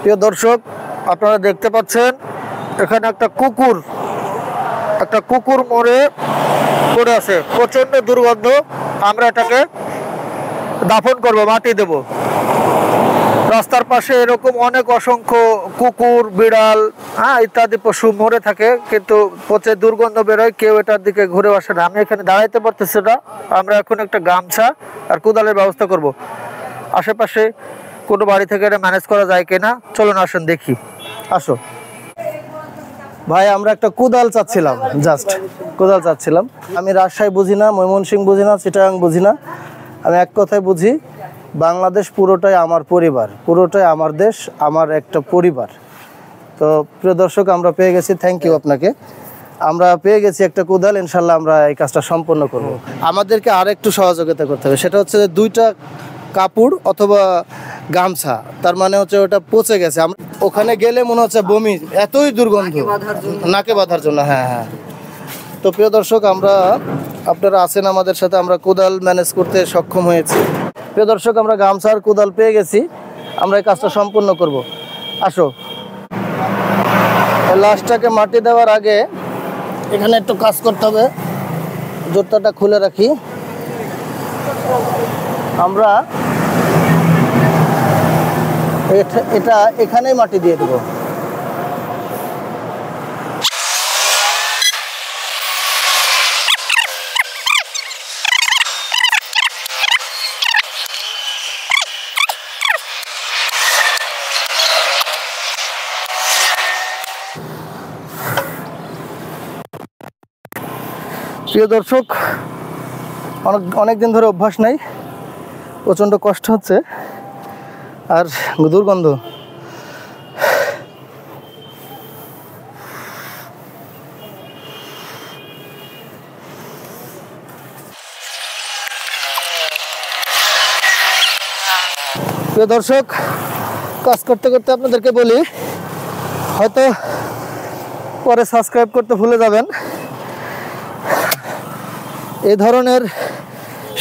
প্রিয় দর্শক, আপনারা দেখতে পাচ্ছেন এখানে একটা কুকুর মরে পড়ে আছে, প্রচন্ড দুর্গন্ধ। আমরা এটাকে দাফন করব, মাটি দেব। রাস্তার পাশে এরকম অনেক অসংখ্য কুকুর, বিড়াল ইত্যাদি পশু মরে থাকে, কিন্তু পচে দুর্গন্ধ বেরোয়, কেউ এটার দিকে ঘুরে আসে না। আমি এখানে দাঁড়াইতে পারতেছি না। আমরা এখন একটা গামছা আর কোদালের ব্যবস্থা করব। আশেপাশে কোনো বাড়ি থেকে এটা ম্যানেজ করা যায় কিনা, চলুন আসেন দেখি। আসো ভাই, আমরা একটা কোদাল চাচ্ছিলাম, কোদাল চাচ্ছিলাম। আমি রাজশাহী বুঝি না, ময়মনসিংহ বুঝি না, চিটাগাং বুঝি না। আমি এক কথায় বুঝি, বাংলাদেশ পুরোটাই আমার পরিবার, পুরোটাই আমার দেশ, আমার একটা পরিবার। তো প্রিয় দর্শক, আমরা পেয়ে গেছি, থ্যাংক ইউ আপনাকে। আমরা পেয়ে গেছি একটা কোদাল, ইনশাল্লাহ আমরা এই কাজটা সম্পন্ন করব। আমাদেরকে আর একটু সহযোগিতা করতে হবে, সেটা হচ্ছে 2টা কাপড় অথবা গামছা। তার মানে হচ্ছে ওটা পচে গেছে, ওখানে গেলে মনে হচ্ছে বমি, এতই দুর্গন্ধ, নাকে বাঁধার জন্য। হ্যাঁ। তো প্রিয় দর্শক, আপনারা আছেন আমাদের সাথে, আমরা কোদাল ম্যানেজ করতে সক্ষম হয়েছি। প্রিয় দর্শক, আমরা গামছা আর কোদাল পেয়ে গেছি, আমরা এই কাজটা সম্পূর্ণ করব। আসো, লাশটাকে মাটি দেওয়ার আগে এখানে একটু কাজ করতে হবে। জুতাটা খুলে রাখি। আমরা এটা এখানেই মাটি দিয়ে দেবো। প্রিয় দর্শক, অনেক দিন ধরে অভ্যাস নাই, প্রচণ্ড কষ্ট হচ্ছে আর দুর্গন্ধ। প্রিয় দর্শক, কাজ করতে করতে আপনাদেরকে বলি, হয়তো পরে সাবস্ক্রাইব করতে ভুলে যাবেন। এই ধরনের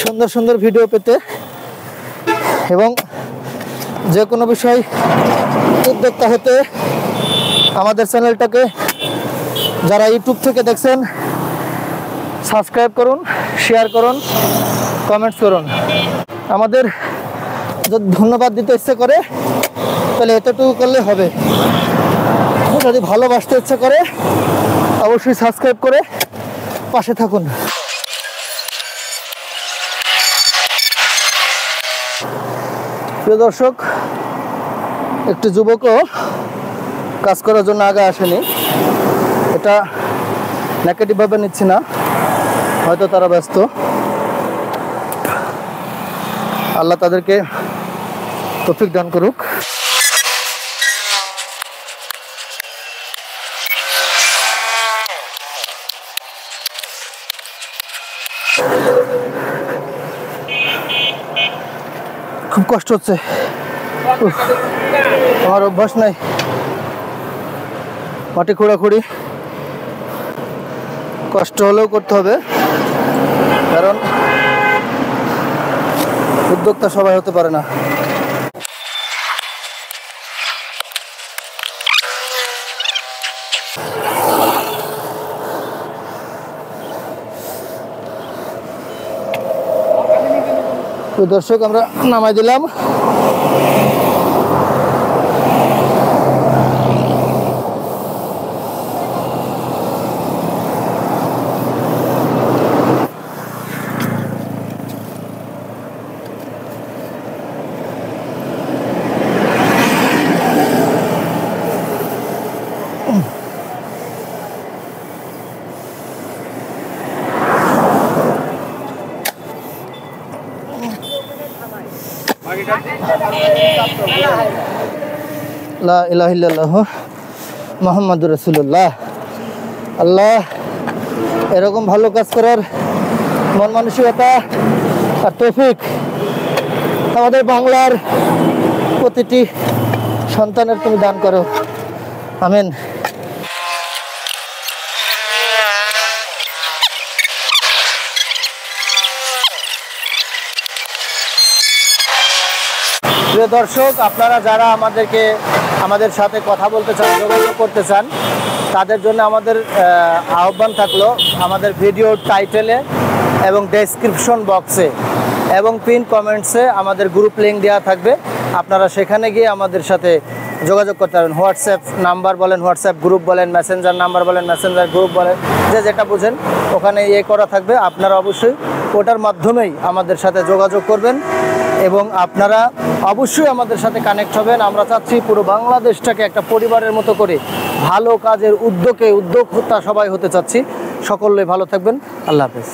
সুন্দর সুন্দর ভিডিও পেতে এবং যে কোনো বিষয় উদ্যোক্তা হতে আমাদের চ্যানেলটাকে যারা ইউটিউব থেকে দেখছেন সাবস্ক্রাইব করুন, শেয়ার করুন, কমেন্টস করুন। আমাদের যদি ধন্যবাদ দিতে ইচ্ছে করে তাহলে এতটুকু করলে হবে। যদি ভালোবাসতে ইচ্ছে করে অবশ্যই সাবস্ক্রাইব করে পাশে থাকুন। প্রিয় দর্শক, একটি যুবকও কাজ করার জন্য আগে আসেনি, এটা নেগেটিভভাবে নিচ্ছি না, হয়তো তারা ব্যস্ত। আল্লাহ তাদেরকে তৌফিক দান করুক। খুব কষ্ট হচ্ছে, আমার অভ্যাস নাই মাটি খোঁড়াখুড়ি, কষ্ট হলেও করতে হবে, কারণ উদ্যোক্তা সবাই হতে পারে না। তো দর্শক, আমরা নামাই দিলাম। লা ইলাহা ইল্লাল্লাহ মুহাম্মাদুর রাসূলুল্লাহ। আল্লাহ এরকম ভালো কাজ করার মন মানসিকতা আর তৌফিক আমাদের বাংলার প্রতিটি সন্তানের তুমি দান করো, আমিন। প্রিয় দর্শক, আপনারা যারা আমাদের সাথে কথা বলতে চান, যোগাযোগ করতে চান, তাদের জন্য আমাদের আহ্বান থাকলো, আমাদের ভিডিওর টাইটেলে এবং ডেসক্রিপশন বক্সে এবং পিন কমেন্টসে আমাদের গ্রুপ লিঙ্ক দেওয়া থাকবে। আপনারা সেখানে গিয়ে আমাদের সাথে যোগাযোগ করতে পারবেন। হোয়াটসঅ্যাপ নাম্বার বলেন, হোয়াটসঅ্যাপ গ্রুপ বলেন, মেসেঞ্জার নাম্বার বলেন, মেসেঞ্জার গ্রুপ বলেন, যেটা বুঝেন ওখানে করা থাকবে। আপনারা অবশ্যই ওটার মাধ্যমেই আমাদের সাথে যোগাযোগ করবেন এবং আপনারা অবশ্যই আমাদের সাথে কানেক্ট হবেন। আমরা চাচ্ছি পুরো বাংলাদেশটাকে একটা পরিবারের মতো করে ভালো কাজের উদ্যোক্তা সবাই হতে চাচ্ছি। সকলে ভালো থাকবেন। আল্লাহ হাফেজ।